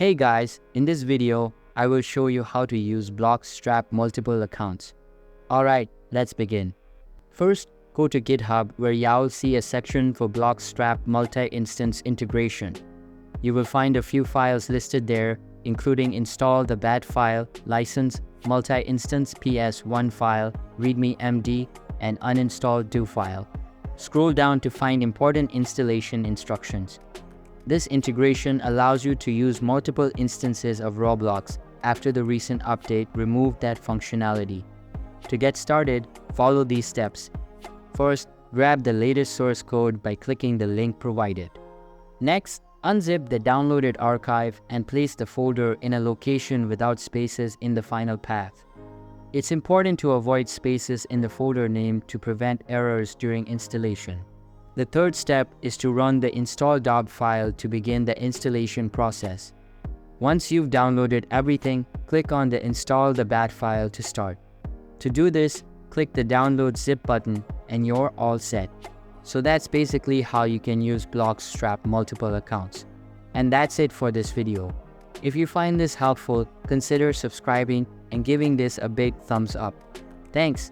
Hey guys, in this video, I will show you how to use Bloxstrap multiple accounts. Alright, let's begin. First, go to GitHub where you'll see a section for Bloxstrap multi-instance integration. You will find a few files listed there, including install the bat file, license, multi-instance ps1 file, readme md, and uninstall do file. Scroll down to find important installation instructions. This integration allows you to use multiple instances of Roblox after the recent update removed that functionality. To get started, follow these steps. First, grab the latest source code by clicking the link provided. Next, unzip the downloaded archive and place the folder in a location without spaces in the final path. It's important to avoid spaces in the folder name to prevent errors during installation. The third step is to run the install.db file to begin the installation process. Once you've downloaded everything, click on the install the bat file to start. To do this, click the download zip button and you're all set. So that's basically how you can use Bloxstrap multiple accounts. And that's it for this video. If you find this helpful, consider subscribing and giving this a big thumbs up. Thanks.